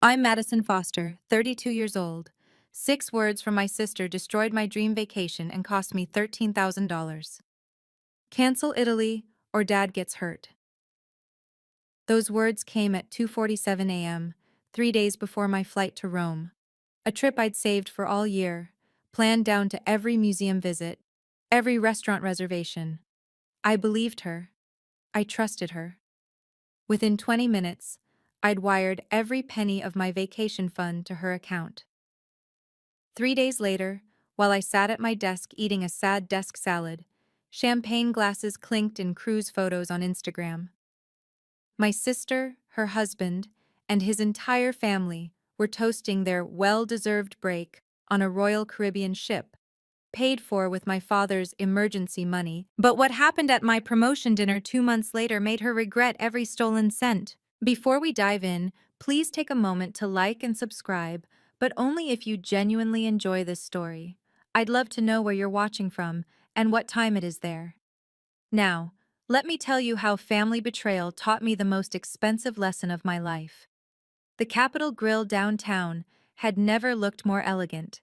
I'm Madison Foster, 32 years old. 6 words from my sister destroyed my dream vacation and cost me $13,000. Cancel Italy or Dad gets hurt. Those words came at 2:47 a.m., 3 days before my flight to Rome. A trip I'd saved for all year, planned down to every museum visit, every restaurant reservation. I believed her. I trusted her. Within 20 minutes, I'd wired every penny of my vacation fund to her account. 3 days later, while I sat at my desk eating a sad desk salad, champagne glasses clinked in cruise photos on Instagram. My sister, her husband, and his entire family were toasting their well-deserved break on a Royal Caribbean ship, paid for with my father's emergency money. But what happened at my promotion dinner 2 months later made her regret every stolen cent. Before we dive in, please take a moment to like and subscribe, but only if you genuinely enjoy this story. I'd love to know where you're watching from and what time it is there. Now, let me tell you how family betrayal taught me the most expensive lesson of my life. The Capitol Grill downtown had never looked more elegant.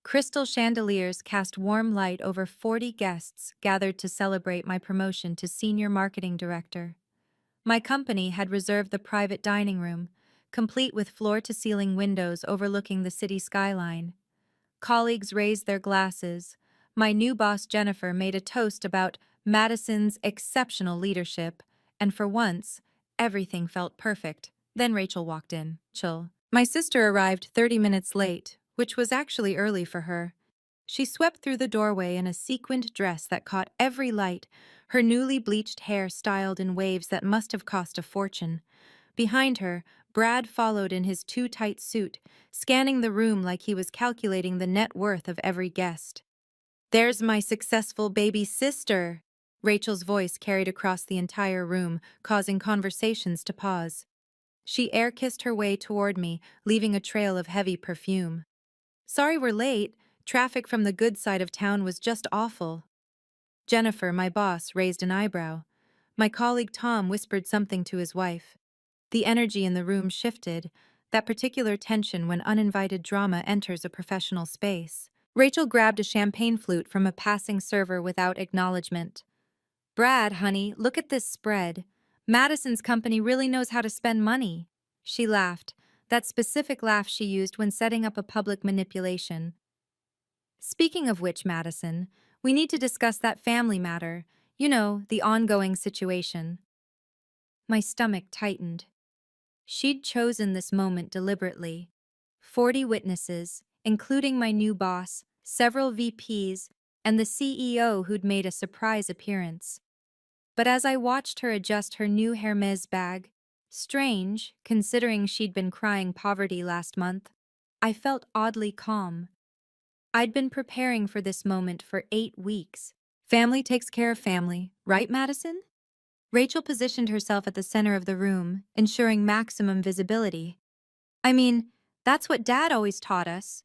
Crystal chandeliers cast warm light over 40 guests gathered to celebrate my promotion to senior marketing director. My company had reserved the private dining room, complete with floor-to-ceiling windows overlooking the city skyline. Colleagues raised their glasses. My new boss Jennifer made a toast about Madison's exceptional leadership, and for once, everything felt perfect. Then Rachel walked in. My sister arrived 30 minutes late, which was actually early for her. She swept through the doorway in a sequined dress that caught every light, her newly bleached hair styled in waves that must have cost a fortune. Behind her, Brad followed in his too-tight suit, scanning the room like he was calculating the net worth of every guest. "There's my successful baby sister," Rachel's voice carried across the entire room, causing conversations to pause. She air-kissed her way toward me, leaving a trail of heavy perfume. "Sorry we're late. Traffic from the good side of town was just awful." Jennifer, my boss, raised an eyebrow. My colleague Tom whispered something to his wife. The energy in the room shifted, that particular tension when uninvited drama enters a professional space. Rachel grabbed a champagne flute from a passing server without acknowledgement. "Brad, honey, look at this spread. Madison's company really knows how to spend money." She laughed, that specific laugh she used when setting up a public manipulation. "Speaking of which, Madison, we need to discuss that family matter, the ongoing situation." My stomach tightened. She'd chosen this moment deliberately. 40 witnesses, including my new boss, several VPs, and the CEO who'd made a surprise appearance. But as I watched her adjust her new Hermes bag, strange, considering she'd been crying poverty last month, I felt oddly calm. I'd been preparing for this moment for 8 weeks. Family takes care of family, right, Madison? Rachel positioned herself at the center of the room, ensuring maximum visibility. "I mean, that's what Dad always taught us."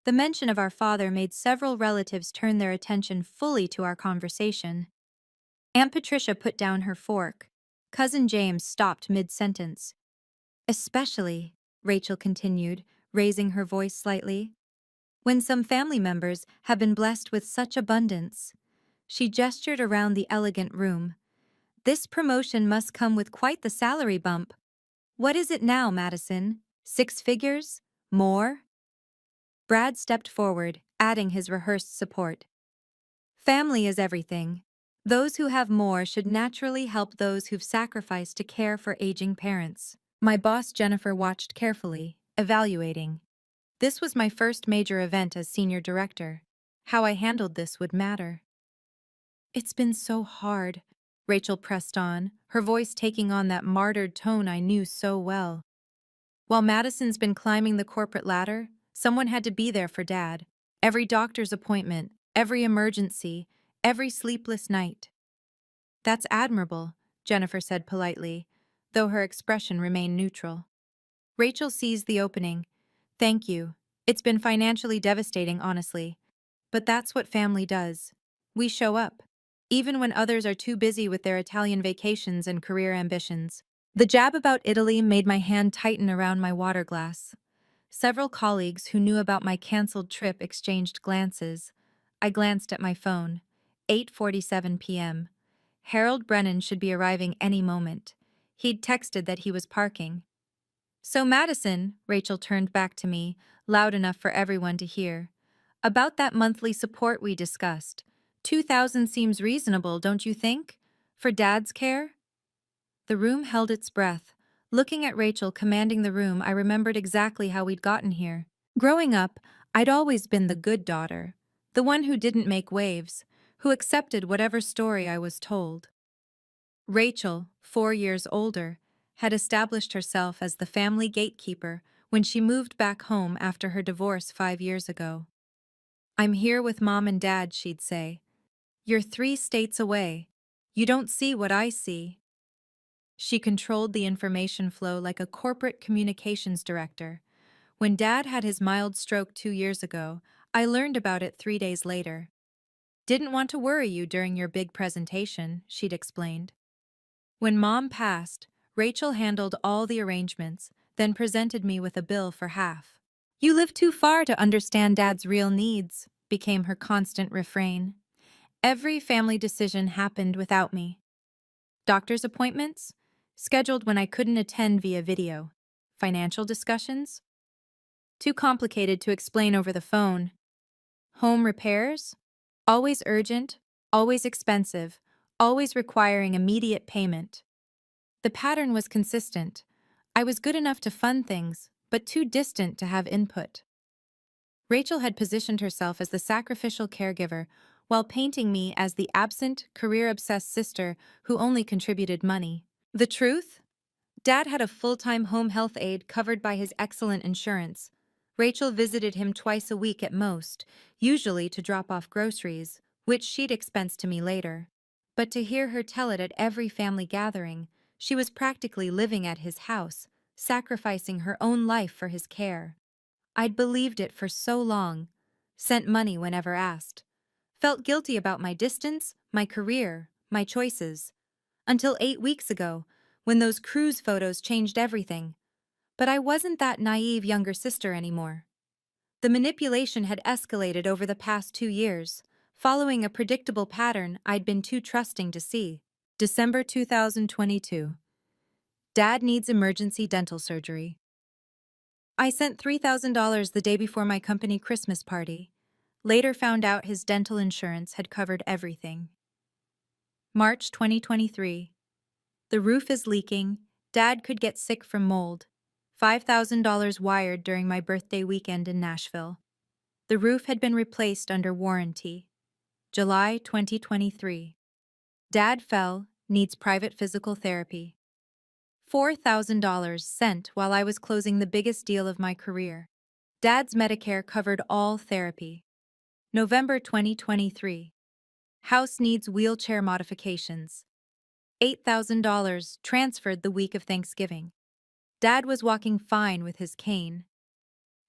The mention of our father made several relatives turn their attention fully to our conversation. Aunt Patricia put down her fork. Cousin James stopped mid-sentence. "Especially," Rachel continued, raising her voice slightly, "when some family members have been blessed with such abundance." She gestured around the elegant room. "This promotion must come with quite the salary bump. What is it now, Madison? 6 figures? More?" Brad stepped forward, adding his rehearsed support. "Family is everything. Those who have more should naturally help those who've sacrificed to care for aging parents." My boss Jennifer watched carefully, evaluating. This was my first major event as senior director. How I handled this would matter. "It's been so hard," Rachel pressed on, her voice taking on that martyred tone I knew so well. "While Madison's been climbing the corporate ladder, someone had to be there for Dad. Every doctor's appointment, every emergency, every sleepless night." "That's admirable," Jennifer said politely, though her expression remained neutral. Rachel seized the opening. "Thank you. It's been financially devastating, honestly. But that's what family does. We show up, even when others are too busy with their Italian vacations and career ambitions." The jab about Italy made my hand tighten around my water glass. Several colleagues who knew about my canceled trip exchanged glances. I glanced at my phone. 8:47 p.m. Harold Brennan should be arriving any moment. He'd texted that he was parking. "So Madison," Rachel turned back to me, loud enough for everyone to hear. "About that monthly support we discussed. 2,000 seems reasonable, don't you think? For Dad's care?" The room held its breath. Looking at Rachel commanding the room, I remembered exactly how we'd gotten here. Growing up, I'd always been the good daughter, the one who didn't make waves, who accepted whatever story I was told. Rachel, 4 years older, had established herself as the family gatekeeper when she moved back home after her divorce 5 years ago. "I'm here with Mom and Dad," she'd say. "You're 3 states away. You don't see what I see." She controlled the information flow like a corporate communications director. When Dad had his mild stroke 2 years ago, I learned about it 3 days later. "Didn't want to worry you during your big presentation," she'd explained. When Mom passed, Rachel handled all the arrangements, then presented me with a bill for half. "You live too far to understand Dad's real needs," became her constant refrain. Every family decision happened without me. Doctor's appointments? Scheduled when I couldn't attend via video. Financial discussions? Too complicated to explain over the phone. Home repairs? Always urgent, always expensive, always requiring immediate payment. The pattern was consistent. I was good enough to fund things, but too distant to have input. Rachel had positioned herself as the sacrificial caregiver while painting me as the absent, career-obsessed sister who only contributed money. The truth? Dad had a full-time home health aide covered by his excellent insurance. Rachel visited him twice a week at most, usually to drop off groceries, which she'd expense to me later. But to hear her tell it at every family gathering, she was practically living at his house, sacrificing her own life for his care. I'd believed it for so long, sent money whenever asked, felt guilty about my distance, my career, my choices. Until 8 weeks ago, when those cruise photos changed everything. But I wasn't that naive younger sister anymore. The manipulation had escalated over the past 2 years, following a predictable pattern I'd been too trusting to see. December 2022. Dad needs emergency dental surgery. I sent $3,000 the day before my company Christmas party. Later found out his dental insurance had covered everything. March 2023. The roof is leaking. Dad could get sick from mold. $5,000 wired during my birthday weekend in Nashville. The roof had been replaced under warranty. July 2023. Dad fell, needs private physical therapy. $4,000 sent while I was closing the biggest deal of my career. Dad's Medicare covered all therapy. November 2023. House needs wheelchair modifications. $8,000 transferred the week of Thanksgiving. Dad was walking fine with his cane.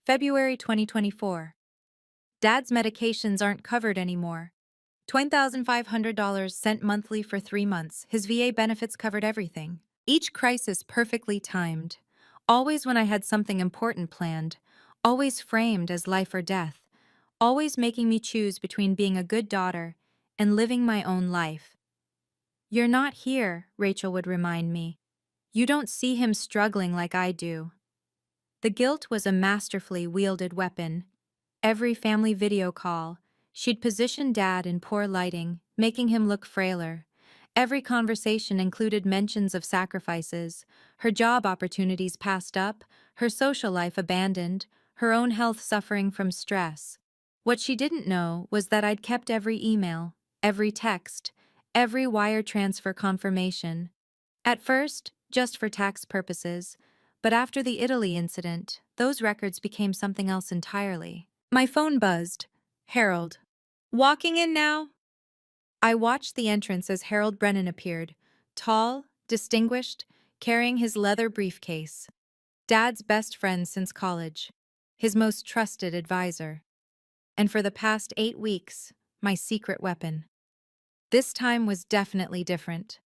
February 2024. Dad's medications aren't covered anymore. $20,500 sent monthly for 3 months. His VA benefits covered everything. Each crisis perfectly timed. Always when I had something important planned. Always framed as life or death. Always making me choose between being a good daughter and living my own life. "You're not here," Rachel would remind me. "You don't see him struggling like I do." The guilt was a masterfully wielded weapon. Every family video call, she'd position Dad in poor lighting, making him look frailer. Every conversation included mentions of sacrifices, her job opportunities passed up, her social life abandoned, her own health suffering from stress. What she didn't know was that I'd kept every email, every text, every wire transfer confirmation. At first, just for tax purposes, but after the Italy incident, those records became something else entirely. My phone buzzed. Harold. "Walking in now?" I watched the entrance as Harold Brennan appeared, tall, distinguished, carrying his leather briefcase. Dad's best friend since college. His most trusted advisor. And for the past 8 weeks, my secret weapon. This time was definitely different.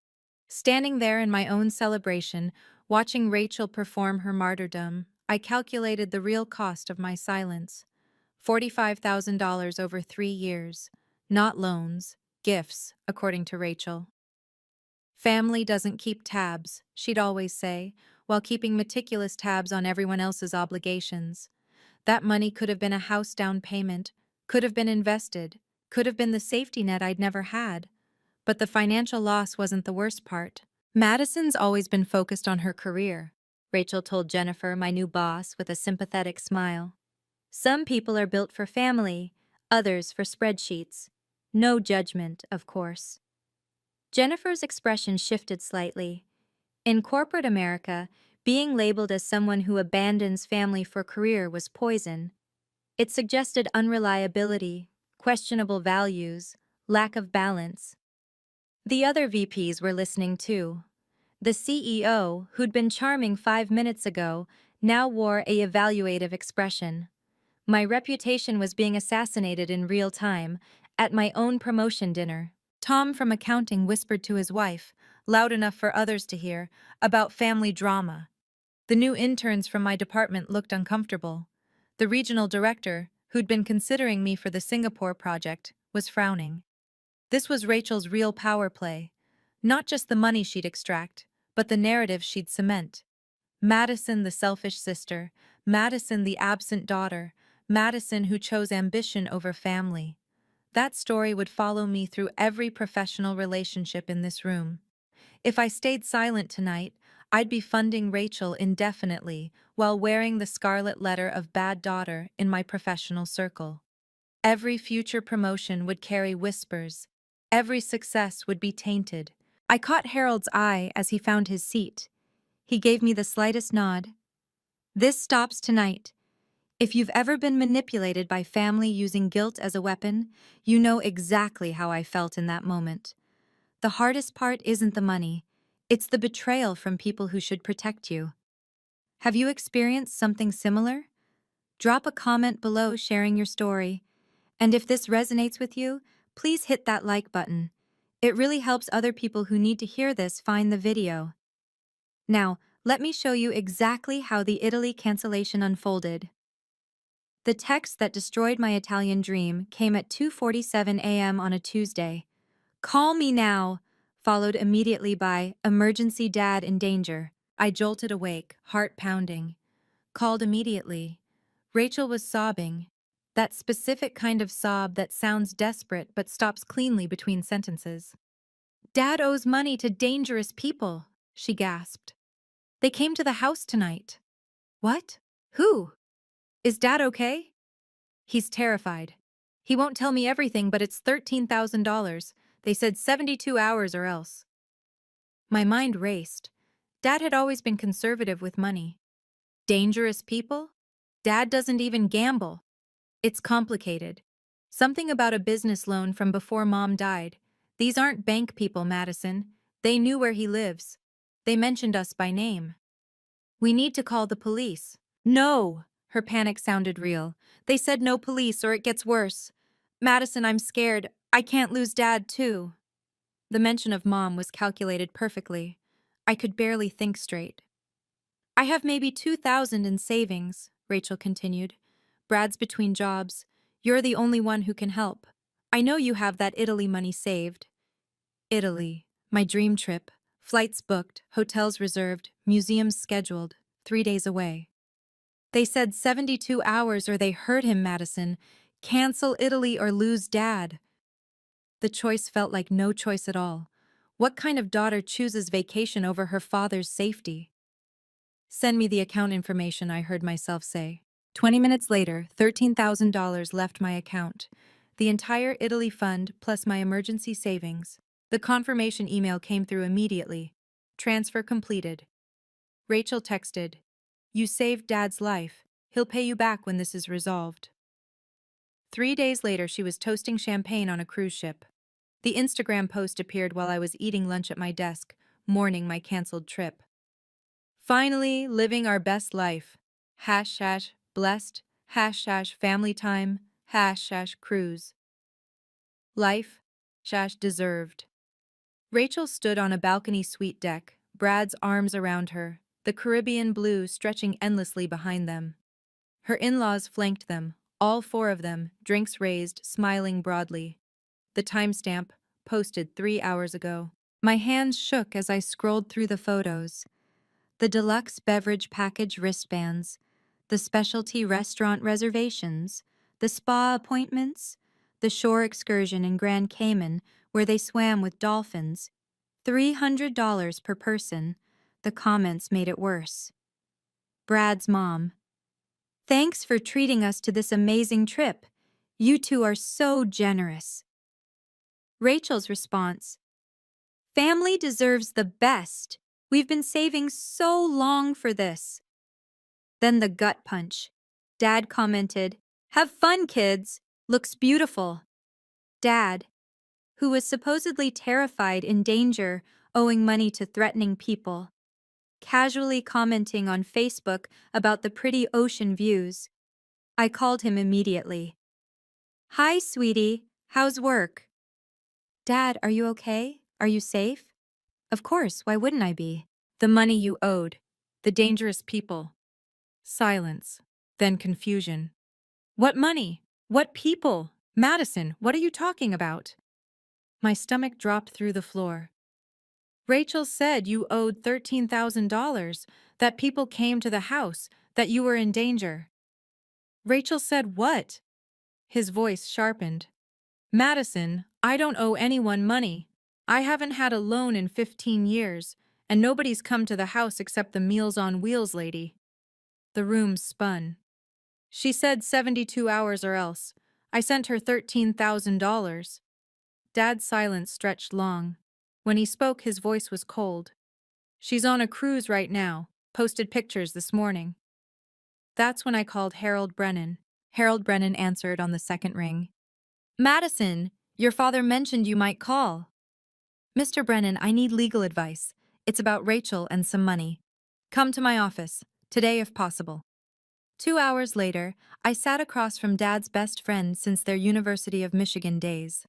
Standing there in my own celebration, watching Rachel perform her martyrdom, I calculated the real cost of my silence. $45,000 over 3 years. Not loans, gifts, according to Rachel. Family doesn't keep tabs, she'd always say, while keeping meticulous tabs on everyone else's obligations. That money could have been a house down payment, could have been invested, could have been the safety net I'd never had. But the financial loss wasn't the worst part. Madison's always been focused on her career, Rachel told Jennifer, my new boss, with a sympathetic smile. Some people are built for family, others for spreadsheets. No judgment, of course. Jennifer's expression shifted slightly. In corporate America, being labeled as someone who abandons family for career was poison. It suggested unreliability, questionable values, lack of balance. The other VPs were listening too. The CEO, who'd been charming 5 minutes ago, now wore a evaluative expression. My reputation was being assassinated in real time, at my own promotion dinner. Tom from accounting whispered to his wife, loud enough for others to hear, about family drama. The new interns from my department looked uncomfortable. The regional director, who'd been considering me for the Singapore project, was frowning. This was Rachel's real power play. Not just the money she'd extract, but the narrative she'd cement. Madison the selfish sister, Madison the absent daughter, Madison who chose ambition over family. That story would follow me through every professional relationship in this room. If I stayed silent tonight, I'd be funding Rachel indefinitely while wearing the scarlet letter of bad daughter in my professional circle. Every future promotion would carry whispers. Every success would be tainted. I caught Harold's eye as he found his seat. He gave me the slightest nod. This stops tonight. If you've ever been manipulated by family using guilt as a weapon, you know exactly how I felt in that moment. The hardest part isn't the money. It's the betrayal from people who should protect you. Have you experienced something similar? Drop a comment below sharing your story. And if this resonates with you, please hit that like button. It really helps other people who need to hear this find the video. Now, let me show you exactly how the Italy cancellation unfolded. The text that destroyed my Italian dream came at 2:47 a.m. on a Tuesday. "Call me now," followed immediately by "Emergency dad in danger." I jolted awake, heart pounding. Called immediately. Rachel was sobbing. That specific kind of sob that sounds desperate but stops cleanly between sentences. "Dad owes money to dangerous people," she gasped. "They came to the house tonight." "What? Who? Is Dad okay?" "He's terrified. He won't tell me everything, but it's $13,000. They said 72 hours or else." My mind raced. Dad had always been conservative with money. Dangerous people? Dad doesn't even gamble. It's complicated. Something about a business loan from before Mom died. These aren't bank people, Madison. They knew where he lives. They mentioned us by name. "We need to call the police." "No!" Her panic sounded real. "They said no police or it gets worse. Madison, I'm scared. I can't lose Dad, too." The mention of Mom was calculated perfectly. I could barely think straight. "I have maybe 2,000 in savings," Rachel continued. "Brad's between jobs. You're the only one who can help. I know you have that Italy money saved." Italy. My dream trip. Flights booked, hotels reserved, museums scheduled. 3 days away. They said 72 hours or they hurt him, Madison. Cancel Italy or lose Dad. The choice felt like no choice at all. What kind of daughter chooses vacation over her father's safety? "Send me the account information," I heard myself say. 20 minutes later, $13,000 left my account. The entire Italy fund plus my emergency savings. The confirmation email came through immediately. Transfer completed. Rachel texted, "You saved Dad's life. He'll pay you back when this is resolved." 3 days later, she was toasting champagne on a cruise ship. The Instagram post appeared while I was eating lunch at my desk, mourning my canceled trip. "Finally, living our best life. Blessed, family time, cruise. Life, deserved." Rachel stood on a balcony suite deck, Brad's arms around her, the Caribbean blue stretching endlessly behind them. Her in-laws flanked them, all four of them, drinks raised, smiling broadly. The timestamp, posted 3 hours ago. My hands shook as I scrolled through the photos. The deluxe beverage package wristbands, the specialty restaurant reservations, the spa appointments, the shore excursion in Grand Cayman where they swam with dolphins. $300 per person. The comments made it worse. Brad's mom. Thanks for treating us to this amazing trip. You two are so generous. Rachel's response. Family deserves the best. We've been saving so long for this. Then the gut punch. Dad commented, Have fun, kids. Looks beautiful. Dad, who was supposedly terrified in danger, owing money to threatening people, casually commenting on Facebook about the pretty ocean views. I called him immediately. Hi, sweetie. How's work? Dad, are you okay? Are you safe? Of course, why wouldn't I be? The money you owed. The dangerous people. Silence. Then confusion. What money? What people? Madison, what are you talking about? My stomach dropped through the floor. Rachel said you owed $13,000, that people came to the house, that you were in danger. Rachel said what? His voice sharpened. Madison, I don't owe anyone money. I haven't had a loan in 15 years, and nobody's come to the house except the Meals on Wheels lady. The room spun. She said 72 hours or else. I sent her $13,000. Dad's silence stretched long. When he spoke, his voice was cold. She's on a cruise right now. Posted pictures this morning. That's when I called Harold Brennan. Harold Brennan answered on the second ring. Madison, your father mentioned you might call. Mr. Brennan, I need legal advice. It's about Rachel and some money. Come to my office, today if possible. 2 hours later, I sat across from Dad's best friend since their University of Michigan days.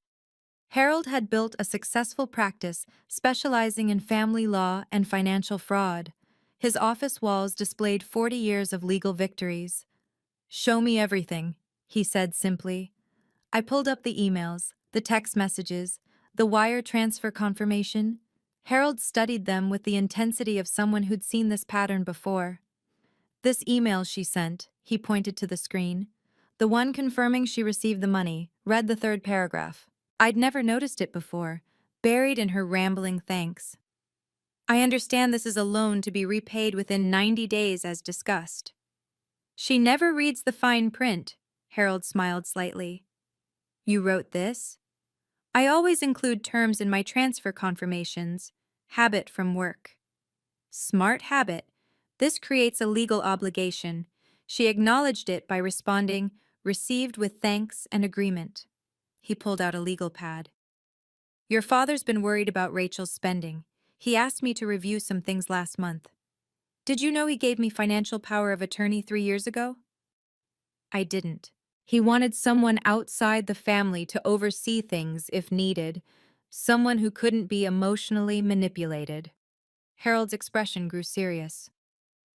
Harold had built a successful practice specializing in family law and financial fraud. His office walls displayed 40 years of legal victories. Show me everything, he said simply. I pulled up the emails, the text messages, the wire transfer confirmation. Harold studied them with the intensity of someone who'd seen this pattern before. This email she sent, he pointed to the screen. The one confirming she received the money, read the third paragraph. I'd never noticed it before, buried in her rambling thanks. I understand this is a loan to be repaid within 90 days as discussed. She never reads the fine print, Harold smiled slightly. You wrote this? I always include terms in my transfer confirmations. Habit from work. Smart habit. This creates a legal obligation. She acknowledged it by responding, received with thanks and agreement. He pulled out a legal pad. Your father's been worried about Rachel's spending. He asked me to review some things last month. Did you know he gave me financial power of attorney 3 years ago? I didn't. He wanted someone outside the family to oversee things if needed, someone who couldn't be emotionally manipulated. Harold's expression grew serious.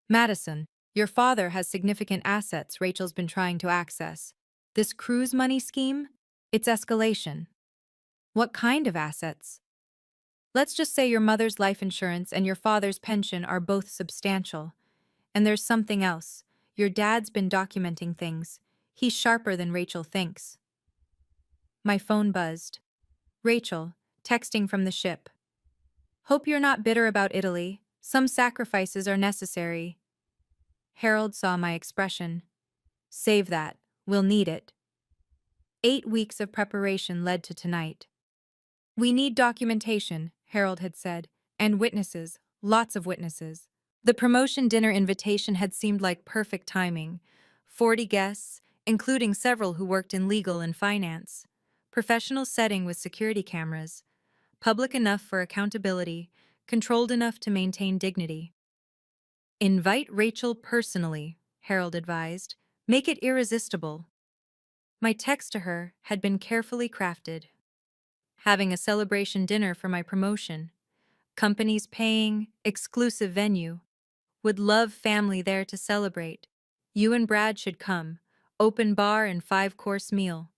Madison, your father has significant assets Rachel's been trying to access. This cruise money scheme? It's escalation. What kind of assets? Let's just say your mother's life insurance and your father's pension are both substantial. And there's something else. Your dad's been documenting things. He's sharper than Rachel thinks. My phone buzzed. Rachel, texting from the ship. Hope you're not bitter about Italy. Some sacrifices are necessary. Harold saw my expression. Save that. We'll need it. 8 weeks of preparation led to tonight. We need documentation, Harold had said, and witnesses, lots of witnesses. The promotion dinner invitation had seemed like perfect timing. 40 guests, including several who worked in legal and finance. Professional setting with security cameras. Public enough for accountability, controlled enough to maintain dignity. Invite Rachel personally, Harold advised. Make it irresistible. My text to her had been carefully crafted. Having a celebration dinner for my promotion. Companies paying, exclusive venue. Would love family there to celebrate. You and Brad should come. Open bar and 5-course meal.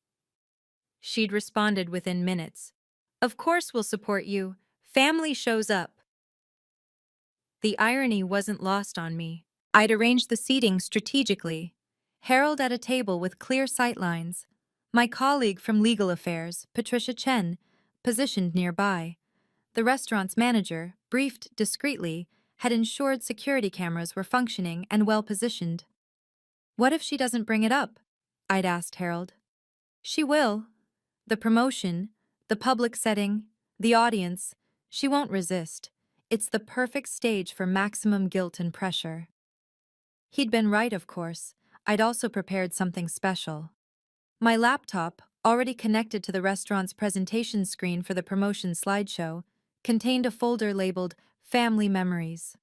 She'd responded within minutes. Of course we'll support you. Family shows up. The irony wasn't lost on me. I'd arranged the seating strategically. Harold at a table with clear sightlines. My colleague from legal affairs, Patricia Chen, positioned nearby. The restaurant's manager, briefed discreetly, had ensured security cameras were functioning and well positioned. What if she doesn't bring it up? I'd asked Harold. She will. The promotion, the public setting, the audience, she won't resist. It's the perfect stage for maximum guilt and pressure. He'd been right, of course. I'd also prepared something special. My laptop, already connected to the restaurant's presentation screen for the promotion slideshow, contained a folder labeled Family Memories.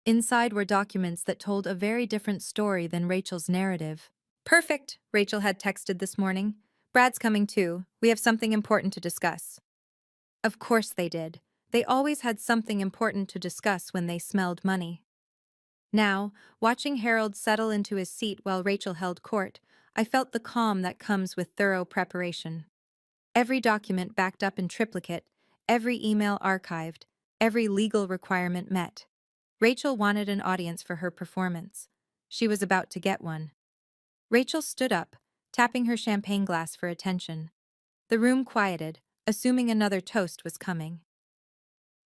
Inside were documents that told a very different story than Rachel's narrative. Perfect, Rachel had texted this morning. Brad's coming too. We have something important to discuss. Of course they did. They always had something important to discuss when they smelled money. Now, watching Harold settle into his seat while Rachel held court, I felt the calm that comes with thorough preparation. Every document backed up in triplicate, every email archived, every legal requirement met. Rachel wanted an audience for her performance. She was about to get one. Rachel stood up, tapping her champagne glass for attention. The room quieted, assuming another toast was coming.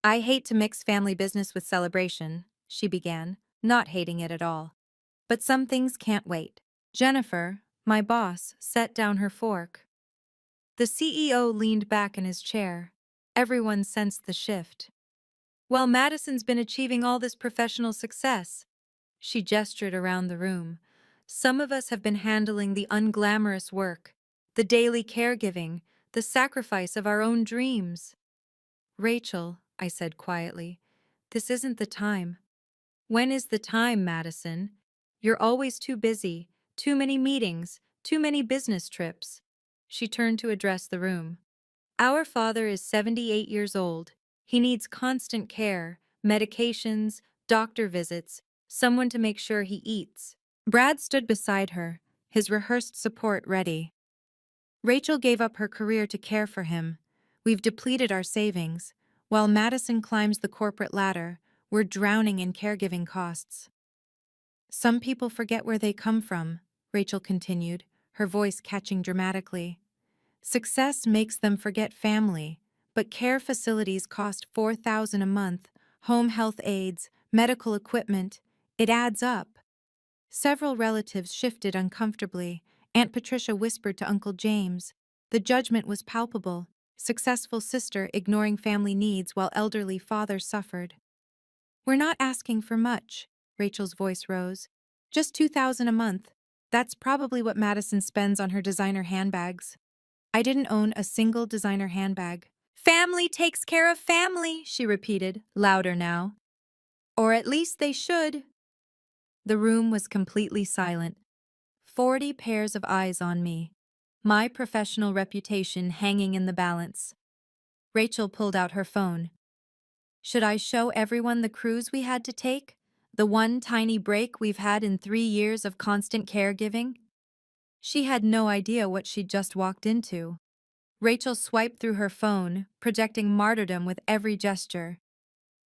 I hate to mix family business with celebration, she began, not hating it at all. But some things can't wait. Jennifer, my boss, set down her fork. The CEO leaned back in his chair. Everyone sensed the shift. While Madison's been achieving all this professional success, she gestured around the room, some of us have been handling the unglamorous work, the daily caregiving, the sacrifice of our own dreams. Rachel, I said quietly, this isn't the time. When is the time, Madison? You're always too busy, too many meetings, too many business trips. She turned to address the room. Our father is 78 years old. He needs constant care, medications, doctor visits, someone to make sure he eats. Brad stood beside her, his rehearsed support ready. Rachel gave up her career to care for him. We've depleted our savings. While Madison climbs the corporate ladder, we're drowning in caregiving costs. Some people forget where they come from, Rachel continued, her voice catching dramatically. Success makes them forget family, but care facilities cost $4,000 a month, home health aides, medical equipment. It adds up. Several relatives shifted uncomfortably. Aunt Patricia whispered to Uncle James. The judgment was palpable. Successful sister ignoring family needs while elderly father suffered. We're not asking for much, Rachel's voice rose. Just $2,000 a month. That's probably what Madison spends on her designer handbags. I didn't own a single designer handbag. Family takes care of family, she repeated, louder now. Or at least they should. The room was completely silent. 40 pairs of eyes on me. My professional reputation hanging in the balance. Rachel pulled out her phone. Should I show everyone the cruise we had to take? The one tiny break we've had in 3 years of constant caregiving? She had no idea what she'd just walked into. Rachel swiped through her phone, projecting martyrdom with every gesture.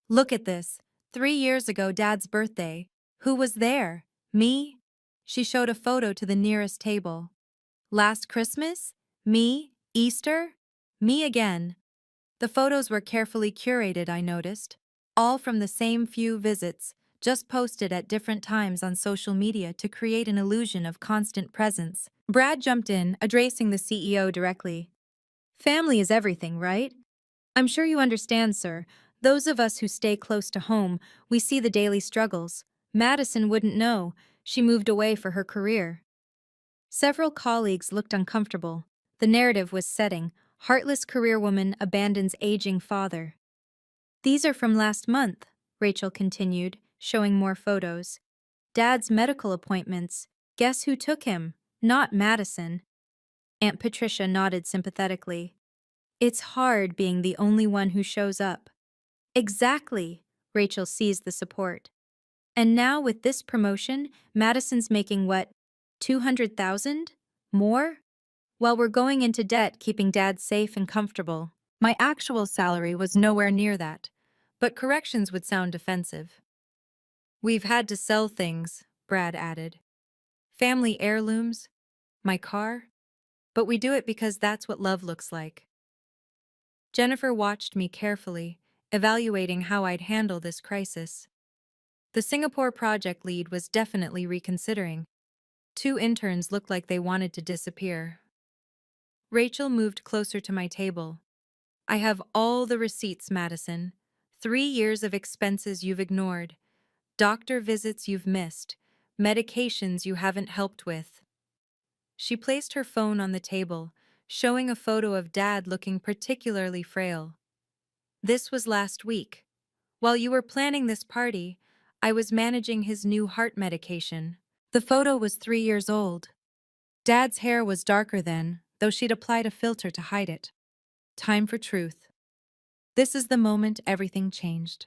Look at this. 3 years ago, Dad's birthday. Who was there? Me? She showed a photo to the nearest table. Last Christmas? Me? Easter? Me again. The photos were carefully curated, I noticed. All from the same few visits, just posted at different times on social media to create an illusion of constant presence. Brad jumped in, addressing the CEO directly. Family is everything, right? I'm sure you understand, sir. Those of us who stay close to home, we see the daily struggles. Madison wouldn't know. She moved away for her career. Several colleagues looked uncomfortable. The narrative was setting. Heartless career woman abandons aging father. These are from last month, Rachel continued, showing more photos. Dad's medical appointments. Guess who took him? Not Madison. Aunt Patricia nodded sympathetically. It's hard being the only one who shows up. Exactly. Rachel seized the support. And now with this promotion, Madison's making what? 200,000? More? While we're going into debt keeping Dad safe and comfortable. My actual salary was nowhere near that. But corrections would sound defensive. We've had to sell things, Brad added. Family heirlooms, my car. But we do it because that's what love looks like. Jennifer watched me carefully, evaluating how I'd handle this crisis. The Singapore project lead was definitely reconsidering. Two interns looked like they wanted to disappear. Rachel moved closer to my table. I have all the receipts, Madison. 3 years of expenses you've ignored, doctor visits you've missed, medications you haven't helped with. She placed her phone on the table, showing a photo of Dad looking particularly frail. This was last week. While you were planning this party, I was managing his new heart medication. The photo was 3 years old. Dad's hair was darker then, though she'd applied a filter to hide it. Time for truth. This is the moment everything changed.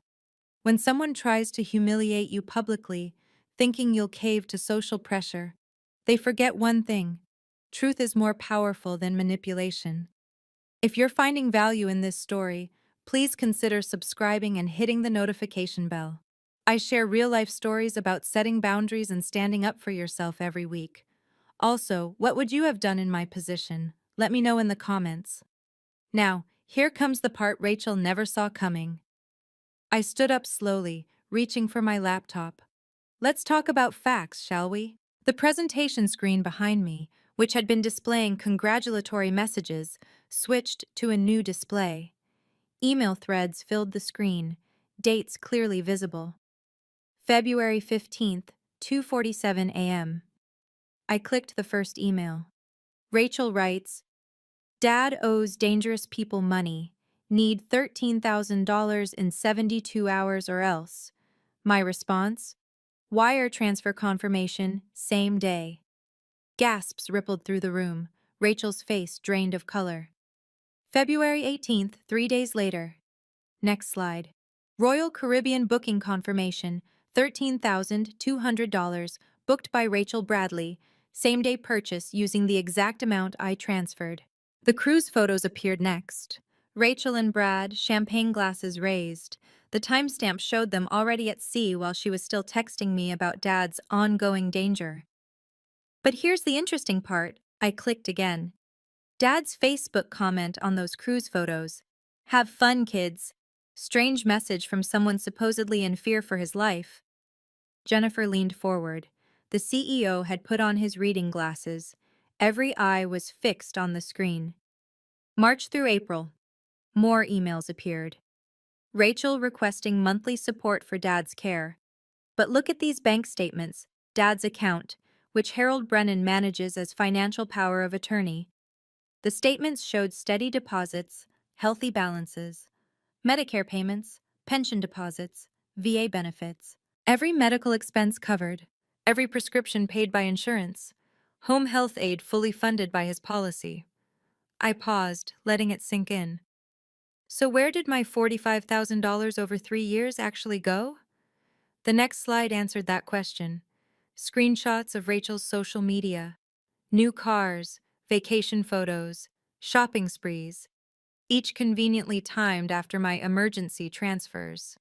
When someone tries to humiliate you publicly, thinking you'll cave to social pressure, they forget one thing. Truth is more powerful than manipulation. If you're finding value in this story, please consider subscribing and hitting the notification bell. I share real-life stories about setting boundaries and standing up for yourself every week. Also, what would you have done in my position? Let me know in the comments. Now, here comes the part Rachel never saw coming. I stood up slowly, reaching for my laptop. Let's talk about facts, shall we? The presentation screen behind me, which had been displaying congratulatory messages, switched to a new display. Email threads filled the screen, dates clearly visible. February 15th, 2:47 a.m. I clicked the first email. Rachel writes, Dad owes dangerous people money. Need $13,000 in 72 hours or else. My response? Wire transfer confirmation, same day. Gasps rippled through the room, Rachel's face drained of color. February 18th, 3 days later. Next slide. Royal Caribbean booking confirmation, $13,200, booked by Rachel Bradley, same-day purchase using the exact amount I transferred. The cruise photos appeared next. Rachel and Brad, champagne glasses raised. The timestamp showed them already at sea while she was still texting me about Dad's ongoing danger. But here's the interesting part. I clicked again. Dad's Facebook comment on those cruise photos. Have fun, kids. Strange message from someone supposedly in fear for his life. Jennifer leaned forward. The CEO had put on his reading glasses. Every eye was fixed on the screen. March through April. More emails appeared. Rachel requesting monthly support for Dad's care. But look at these bank statements. Dad's account, which Harold Brennan manages as financial power of attorney. The statements showed steady deposits, healthy balances, Medicare payments, pension deposits, VA benefits, every medical expense covered, every prescription paid by insurance, home health aid fully funded by his policy. I paused, letting it sink in. So where did my $45,000 over 3 years actually go? The next slide answered that question. Screenshots of Rachel's social media, new cars, vacation photos, shopping sprees, each conveniently timed after my emergency transfers.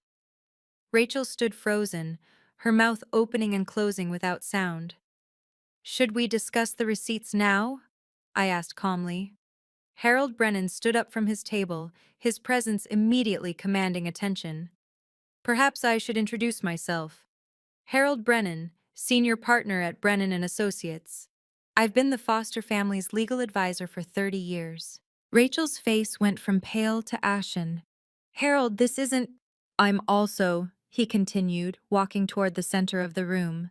Rachel stood frozen, her mouth opening and closing without sound. Should we discuss the receipts now? I asked calmly. Harold Brennan stood up from his table, his presence immediately commanding attention. Perhaps I should introduce myself. Harold Brennan, senior partner at Brennan and Associates. I've been the foster family's legal advisor for 30 years. Rachel's face went from pale to ashen. Harold, this isn't... I'm also, he continued, walking toward the center of the room,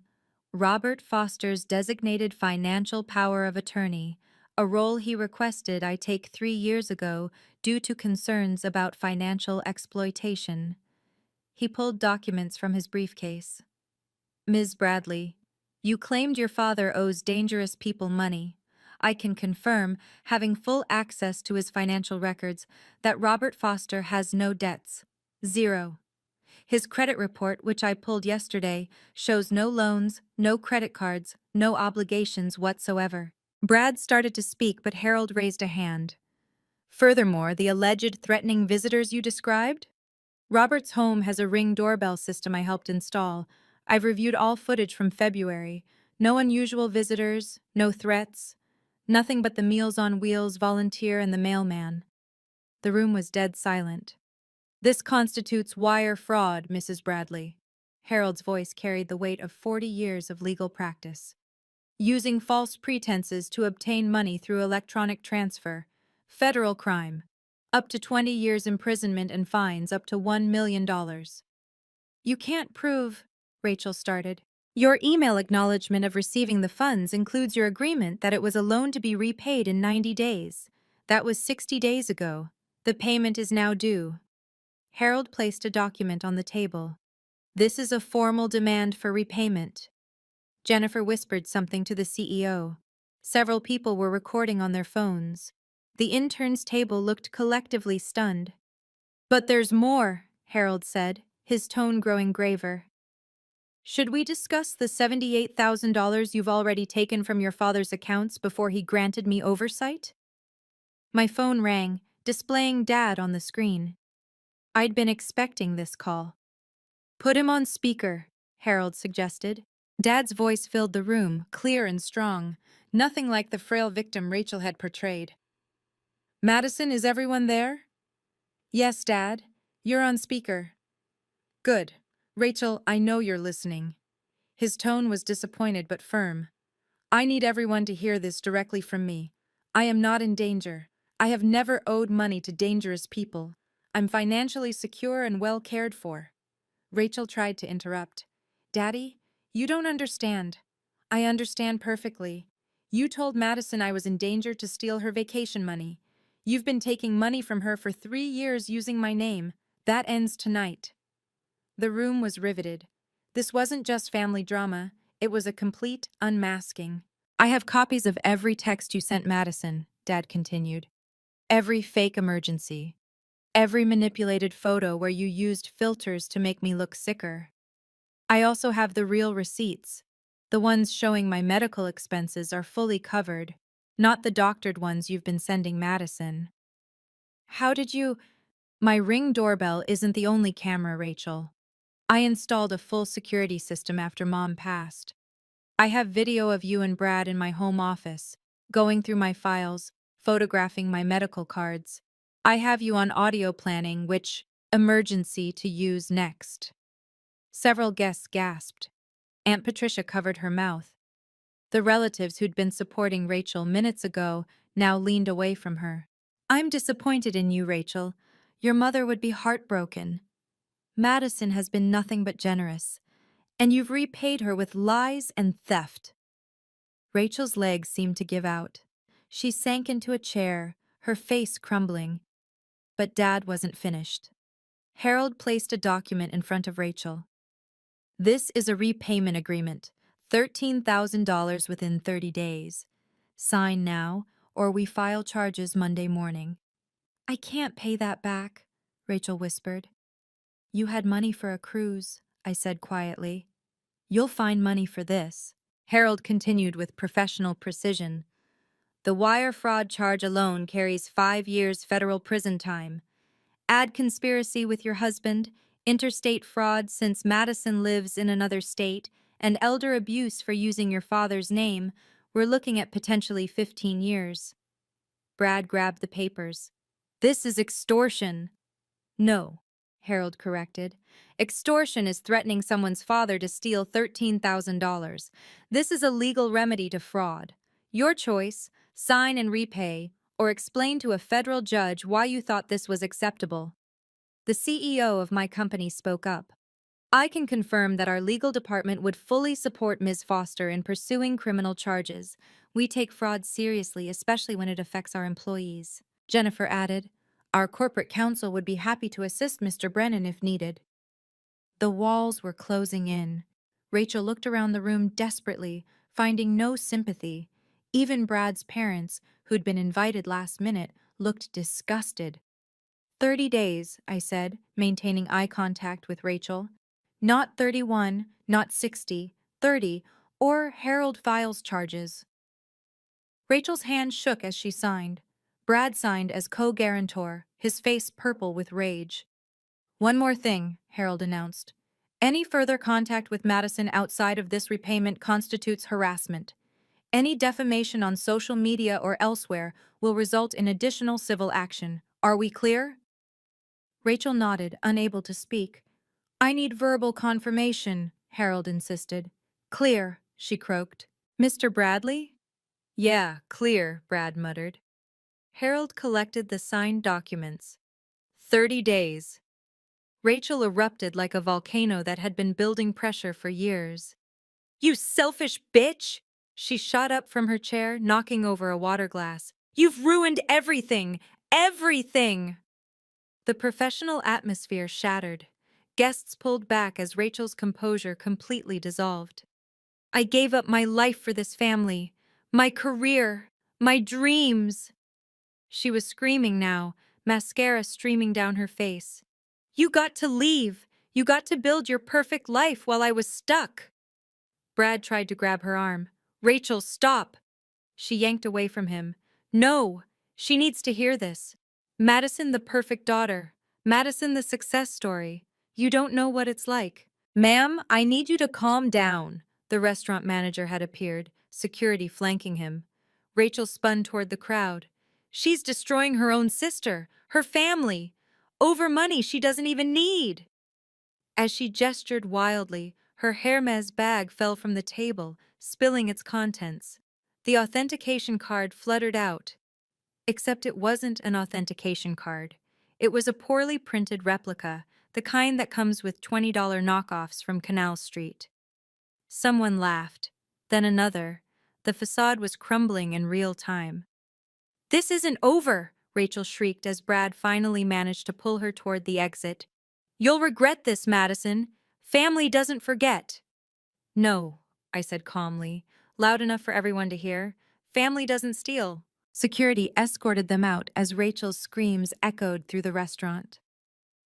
Robert Foster's designated financial power of attorney, a role he requested I take 3 years ago due to concerns about financial exploitation. He pulled documents from his briefcase. Ms. Bradley, you claimed your father owes dangerous people money. I can confirm, having full access to his financial records, that Robert Foster has no debts. Zero. His credit report, which I pulled yesterday, shows no loans, no credit cards, no obligations whatsoever. Brad started to speak, but Harold raised a hand. Furthermore, the alleged threatening visitors you described? Robert's home has a Ring doorbell system I helped install. I've reviewed all footage from February. No unusual visitors, no threats, nothing but the Meals on Wheels volunteer and the mailman. The room was dead silent. This constitutes wire fraud, Mrs. Bradley. Harold's voice carried the weight of 40 years of legal practice. Using false pretenses to obtain money through electronic transfer. Federal crime. Up to 20 years imprisonment and fines up to $1 million. You can't prove, Rachel started. Your email acknowledgement of receiving the funds includes your agreement that it was a loan to be repaid in 90 days. That was 60 days ago. The payment is now due. Harold placed a document on the table. This is a formal demand for repayment. Jennifer whispered something to the CEO. Several people were recording on their phones. The intern's table looked collectively stunned. But there's more, Harold said, his tone growing graver. Should we discuss the $78,000 you've already taken from your father's accounts before he granted me oversight? My phone rang, displaying Dad on the screen. I'd been expecting this call. Put him on speaker, Harold suggested. Dad's voice filled the room, clear and strong, nothing like the frail victim Rachel had portrayed. Madison, is everyone there? Yes, Dad. You're on speaker. Good. Rachel, I know you're listening. His tone was disappointed but firm. I need everyone to hear this directly from me. I am not in danger. I have never owed money to dangerous people. I'm financially secure and well cared for. Rachel tried to interrupt. Daddy, you don't understand. I understand perfectly. You told Madison I was in danger to steal her vacation money. You've been taking money from her for 3 years using my name. That ends tonight. The room was riveted. This wasn't just family drama, it was a complete unmasking. I have copies of every text you sent Madison, Dad continued. Every fake emergency. Every manipulated photo where you used filters to make me look sicker. I also have the real receipts. The ones showing my medical expenses are fully covered, not the doctored ones you've been sending Madison. How did you... My Ring doorbell isn't the only camera, Rachel. I installed a full security system after Mom passed. I have video of you and Brad in my home office, going through my files, photographing my medical cards. I have you on audio planning which emergency to use next. Several guests gasped. Aunt Patricia covered her mouth. The relatives who'd been supporting Rachel minutes ago now leaned away from her. I'm disappointed in you, Rachel. Your mother would be heartbroken. Madison has been nothing but generous, and you've repaid her with lies and theft. Rachel's legs seemed to give out. She sank into a chair, her face crumbling. But Dad wasn't finished. Harold placed a document in front of Rachel. This is a repayment agreement, $13,000 within 30 days. Sign now, or we file charges Monday morning. I can't pay that back, Rachel whispered. You had money for a cruise, I said quietly. You'll find money for this. Harold continued with professional precision. The wire fraud charge alone carries 5 years federal prison time. Add conspiracy with your husband, interstate fraud since Madison lives in another state, and elder abuse for using your father's name, we're looking at potentially 15 years. Brad grabbed the papers. This is extortion. No, Harold corrected. Extortion is threatening someone's father to steal $13,000. This is a legal remedy to fraud. Your choice, sign and repay, or explain to a federal judge why you thought this was acceptable. The CEO of my company spoke up. I can confirm that our legal department would fully support Ms. Foster in pursuing criminal charges. We take fraud seriously, especially when it affects our employees. Jennifer added, our corporate counsel would be happy to assist Mr. Brennan if needed. The walls were closing in. Rachel looked around the room desperately, finding no sympathy. Even Brad's parents, who'd been invited last minute, looked disgusted. 30 days, I said, maintaining eye contact with Rachel. Not 31, not 60, 30, or Harold files charges. Rachel's hand shook as she signed. Brad signed as co-guarantor, his face purple with rage. One more thing, Harold announced. Any further contact with Madison outside of this repayment constitutes harassment. Any defamation on social media or elsewhere will result in additional civil action. Are we clear? Rachel nodded, unable to speak. I need verbal confirmation, Harold insisted. Clear, she croaked. Mr. Bradley? Yeah, clear, Brad muttered. Harold collected the signed documents. 30 days. Rachel erupted like a volcano that had been building pressure for years. You selfish bitch! She shot up from her chair, knocking over a water glass. You've ruined everything! Everything! The professional atmosphere shattered. Guests pulled back as Rachel's composure completely dissolved. I gave up my life for this family, my career, my dreams. She was screaming now, mascara streaming down her face. You got to leave. You got to build your perfect life while I was stuck. Brad tried to grab her arm. Rachel, stop! She yanked away from him. No! She needs to hear this. Madison the perfect daughter. Madison the success story. You don't know what it's like. Ma'am, I need you to calm down. The restaurant manager had appeared, security flanking him. Rachel spun toward the crowd. She's destroying her own sister, her family, over money she doesn't even need. As she gestured wildly, her Hermes bag fell from the table, spilling its contents. The authentication card fluttered out. Except it wasn't an authentication card. It was a poorly printed replica, the kind that comes with $20 knockoffs from Canal Street. Someone laughed. Then another. The facade was crumbling in real time. This isn't over, Rachel shrieked as Brad finally managed to pull her toward the exit. You'll regret this, Madison. Family doesn't forget. No, I said calmly, loud enough for everyone to hear. Family doesn't steal. Security escorted them out as Rachel's screams echoed through the restaurant.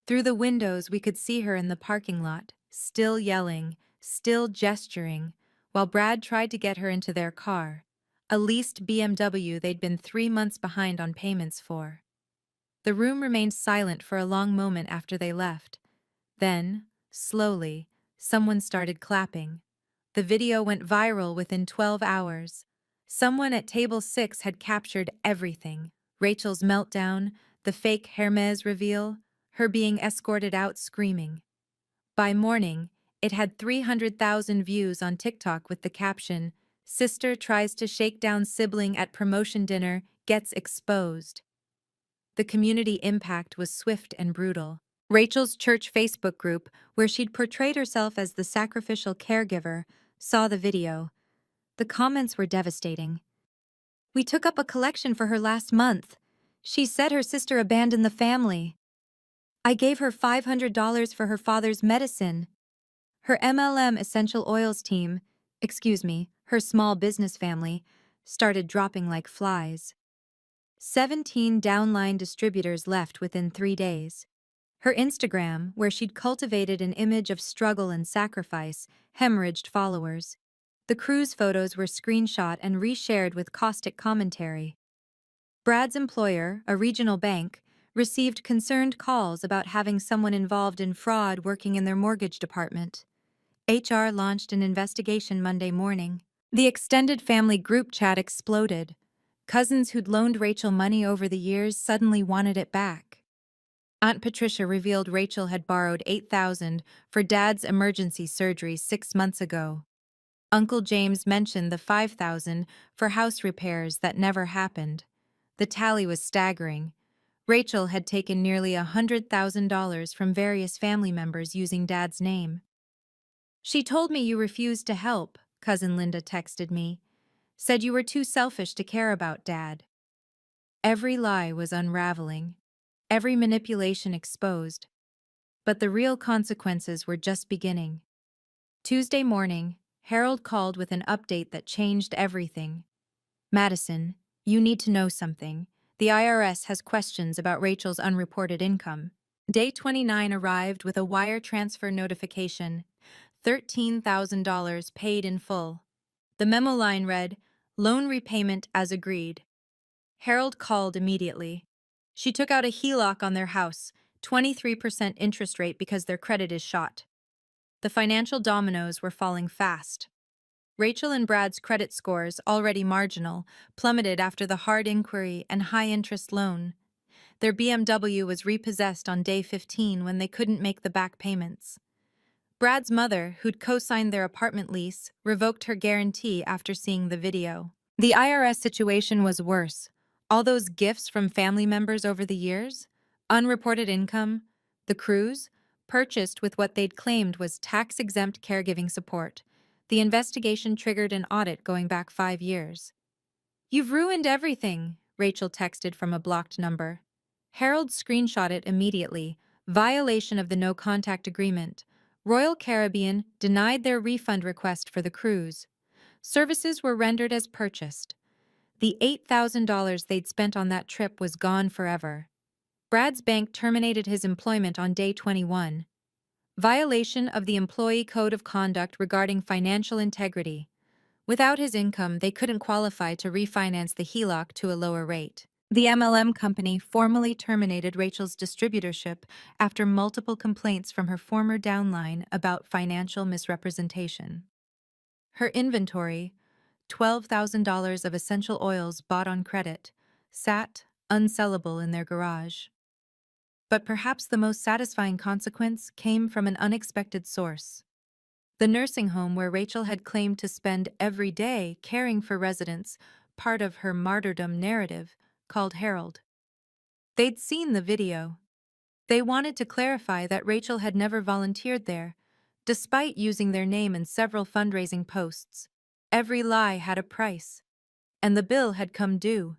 Through the windows, we could see her in the parking lot, still yelling, still gesturing, while Brad tried to get her into their car, a leased BMW they'd been 3 months behind on payments for. The room remained silent for a long moment after they left. Then, slowly, someone started clapping. The video went viral within 12 hours. Someone at table 6 had captured everything. Rachel's meltdown, the fake Hermes reveal, her being escorted out screaming. By morning, it had 300,000 views on TikTok with the caption, "Sister tries to shake down sibling at promotion dinner, gets exposed." The community impact was swift and brutal. Rachel's church Facebook group, where she'd portrayed herself as the sacrificial caregiver, saw the video. The comments were devastating. We took up a collection for her last month. She said her sister abandoned the family. I gave her $500 for her father's medicine. Her MLM essential oils team, her small business family, started dropping like flies. 17 downline distributors left within 3 days. Her Instagram, where she'd cultivated an image of struggle and sacrifice, hemorrhaged followers. The cruise photos were screenshot and reshared with caustic commentary. Brad's employer, a regional bank, received concerned calls about having someone involved in fraud working in their mortgage department. HR launched an investigation Monday morning. The extended family group chat exploded. Cousins who'd loaned Rachel money over the years suddenly wanted it back. Aunt Patricia revealed Rachel had borrowed $8,000 for Dad's emergency surgery 6 months ago. Uncle James mentioned the $5,000 for house repairs that never happened. The tally was staggering. Rachel had taken nearly $100,000 from various family members using Dad's name. She told me you refused to help, Cousin Linda texted me. Said you were too selfish to care about Dad. Every lie was unraveling. Every manipulation exposed. But the real consequences were just beginning. Tuesday morning, Harold called with an update that changed everything. Madison, you need to know something. The IRS has questions about Rachel's unreported income. Day 29 arrived with a wire transfer notification, $13,000 paid in full. The memo line read, "Loan repayment as agreed." Harold called immediately. She took out a HELOC on their house, 23% interest rate because their credit is shot. The financial dominoes were falling fast. Rachel and Brad's credit scores, already marginal, plummeted after the hard inquiry and high-interest loan. Their BMW was repossessed on day 15 when they couldn't make the back payments. Brad's mother, who'd co-signed their apartment lease, revoked her guarantee after seeing the video. The IRS situation was worse. All those gifts from family members over the years, unreported income, the cruise, purchased with what they'd claimed was tax-exempt caregiving support. The investigation triggered an audit going back 5 years. "You've ruined everything," Rachel texted from a blocked number. Harold screenshot it immediately. Violation of the no-contact agreement. Royal Caribbean denied their refund request for the cruise. Services were rendered as purchased. The $8,000 they'd spent on that trip was gone forever. Brad's bank terminated his employment on day 21. Violation of the Employee Code of Conduct regarding financial integrity. Without his income, they couldn't qualify to refinance the HELOC to a lower rate. The MLM company formally terminated Rachel's distributorship after multiple complaints from her former downline about financial misrepresentation. Her inventory, $12,000 of essential oils bought on credit, sat unsellable in their garage. But perhaps the most satisfying consequence came from an unexpected source. The nursing home where Rachel had claimed to spend every day caring for residents, part of her martyrdom narrative, called Harold. They'd seen the video. They wanted to clarify that Rachel had never volunteered there, despite using their name in several fundraising posts. Every lie had a price, and the bill had come due.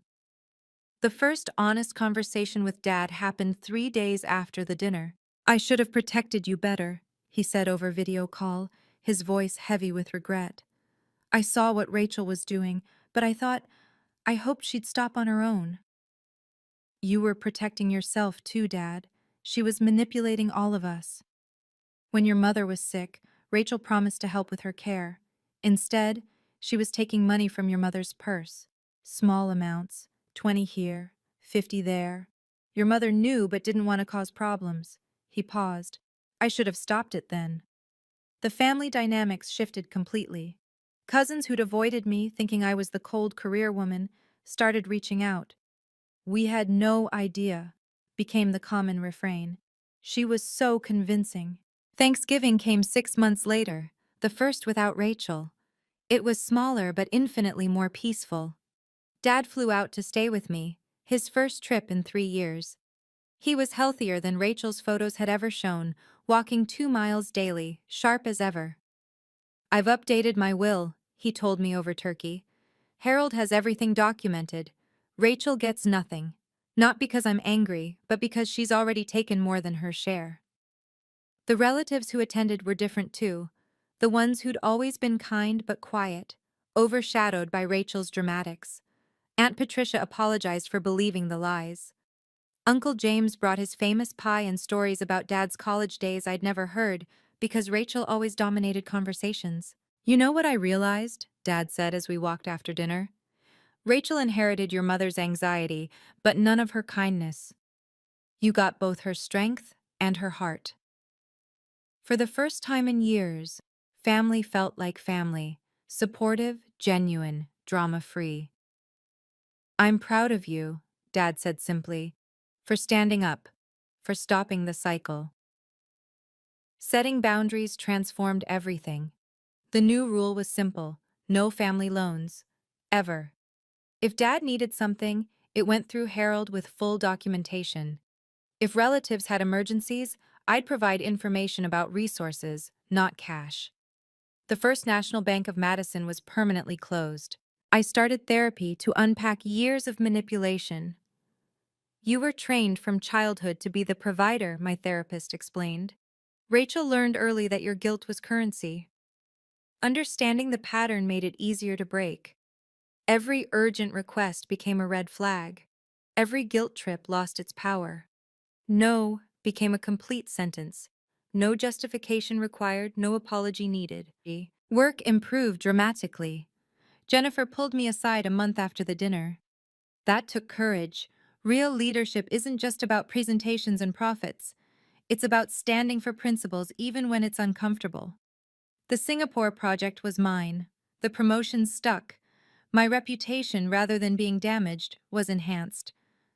The first honest conversation with Dad happened 3 days after the dinner. "I should have protected you better," he said over video call, his voice heavy with regret. "I saw what Rachel was doing, but I hoped she'd stop on her own." "You were protecting yourself too, Dad. She was manipulating all of us. When your mother was sick, Rachel promised to help with her care. Instead, she was taking money from your mother's purse. Small amounts, 20 here, 50 there. Your mother knew but didn't want to cause problems." He paused. "I should have stopped it then." The family dynamics shifted completely. Cousins who'd avoided me, thinking I was the cold career woman, started reaching out. "We had no idea," became the common refrain. "She was so convincing." Thanksgiving came 6 months later, the first without Rachel. It was smaller but infinitely more peaceful. Dad flew out to stay with me, his first trip in 3 years. He was healthier than Rachel's photos had ever shown, walking 2 miles daily, sharp as ever. "I've updated my will," he told me over turkey. "Harold has everything documented. Rachel gets nothing. Not because I'm angry, but because she's already taken more than her share." The relatives who attended were different too. The ones who'd always been kind but quiet, overshadowed by Rachel's dramatics. Aunt Patricia apologized for believing the lies. Uncle James brought his famous pie and stories about Dad's college days I'd never heard because Rachel always dominated conversations. "You know what I realized?" Dad said as we walked after dinner. "Rachel inherited your mother's anxiety, but none of her kindness. You got both her strength and her heart." For the first time in years, family felt like family, supportive, genuine, drama-free. "I'm proud of you," Dad said simply, "for standing up, for stopping the cycle." Setting boundaries transformed everything. The new rule was simple: no family loans. Ever. If Dad needed something, it went through Harold with full documentation. If relatives had emergencies, I'd provide information about resources, not cash. The First National Bank of Madison was permanently closed. I started therapy to unpack years of manipulation. "You were trained from childhood to be the provider," my therapist explained. "Rachel learned early that your guilt was currency. Understanding the pattern made it easier to break." Every urgent request became a red flag. Every guilt trip lost its power. No became a complete sentence. No justification required, no apology needed. Work improved dramatically. Jennifer pulled me aside a month after the dinner. That took courage. Real leadership isn't just about presentations and profits. It's about standing for principles even when it's uncomfortable. The Singapore project was mine. The promotion stuck. My reputation, rather than being damaged, was enhanced.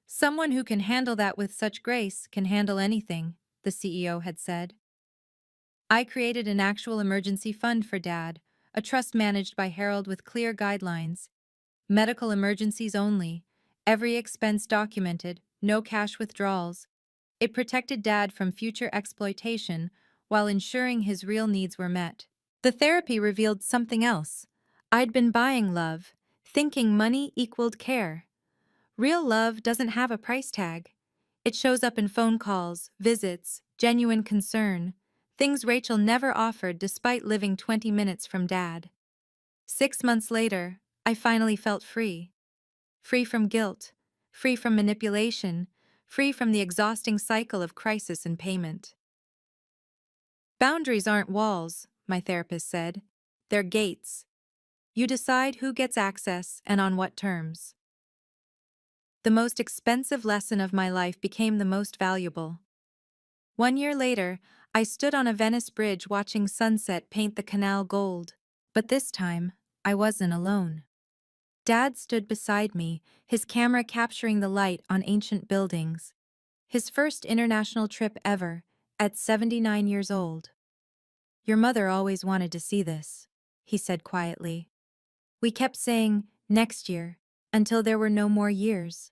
Someone who can handle that with such grace can handle anything, the CEO had said. I created an actual emergency fund for Dad, a trust managed by Harold with clear guidelines. Medical emergencies only. Every expense documented, no cash withdrawals. It protected Dad from future exploitation while ensuring his real needs were met. The therapy revealed something else. I'd been buying love, thinking money equaled care. Real love doesn't have a price tag. It shows up in phone calls, visits, genuine concern, things Rachel never offered despite living 20 minutes from Dad. 6 months later, I finally felt free. Free from guilt, free from manipulation, free from the exhausting cycle of crisis and payment. Boundaries aren't walls, my therapist said. They're gates. You decide who gets access and on what terms. The most expensive lesson of my life became the most valuable. 1 year later, I stood on a Venice bridge watching sunset paint the canal gold. But this time, I wasn't alone. Dad stood beside me, his camera capturing the light on ancient buildings. His first international trip ever, at 79 years old. Your mother always wanted to see this, he said quietly. We kept saying, next year, until there were no more years.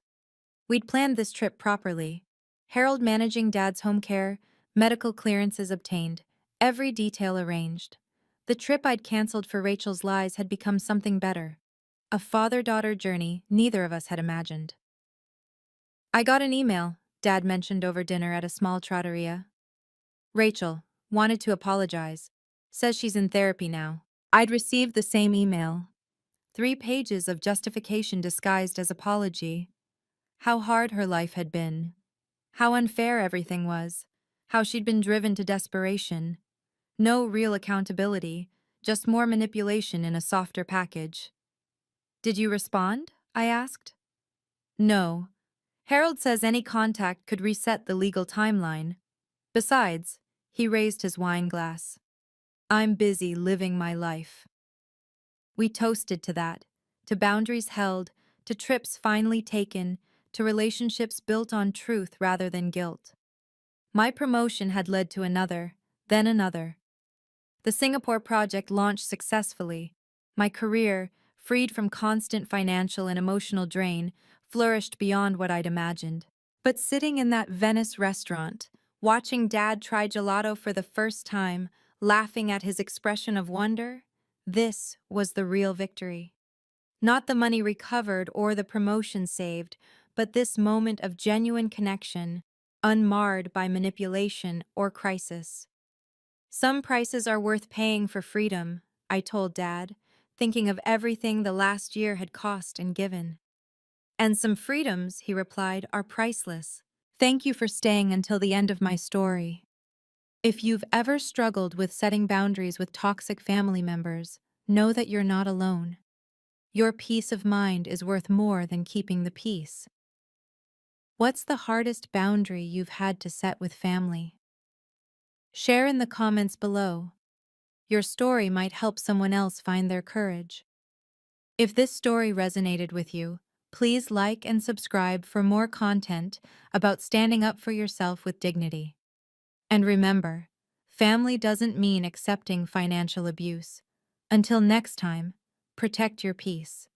We'd planned this trip properly. Harold managing Dad's home care, medical clearances obtained, every detail arranged. The trip I'd canceled for Rachel's lies had become something better. A father-daughter journey neither of us had imagined. I got an email, Dad mentioned over dinner at a small trattoria. Rachel wanted to apologize. Says she's in therapy now. I'd received the same email. 3 pages of justification disguised as apology. How hard her life had been. How unfair everything was. How she'd been driven to desperation. No real accountability, just more manipulation in a softer package. Did you respond? I asked. No. Harold says any contact could reset the legal timeline. Besides, he raised his wine glass. I'm busy living my life. We toasted to that, to boundaries held, to trips finally taken, to relationships built on truth rather than guilt. My promotion had led to another, then another. The Singapore project launched successfully. My career, freed from constant financial and emotional drain, flourished beyond what I'd imagined. But sitting in that Venice restaurant, watching Dad try gelato for the first time, laughing at his expression of wonder, this was the real victory. Not the money recovered or the promotion saved, but this moment of genuine connection, unmarred by manipulation or crisis. Some prices are worth paying for freedom, I told Dad, thinking of everything the last year had cost and given. And some freedoms, he replied, are priceless. Thank you for staying until the end of my story. If you've ever struggled with setting boundaries with toxic family members, know that you're not alone. Your peace of mind is worth more than keeping the peace. What's the hardest boundary you've had to set with family? Share in the comments below. Your story might help someone else find their courage. If this story resonated with you, please like and subscribe for more content about standing up for yourself with dignity. And remember, family doesn't mean accepting financial abuse. Until next time, protect your peace.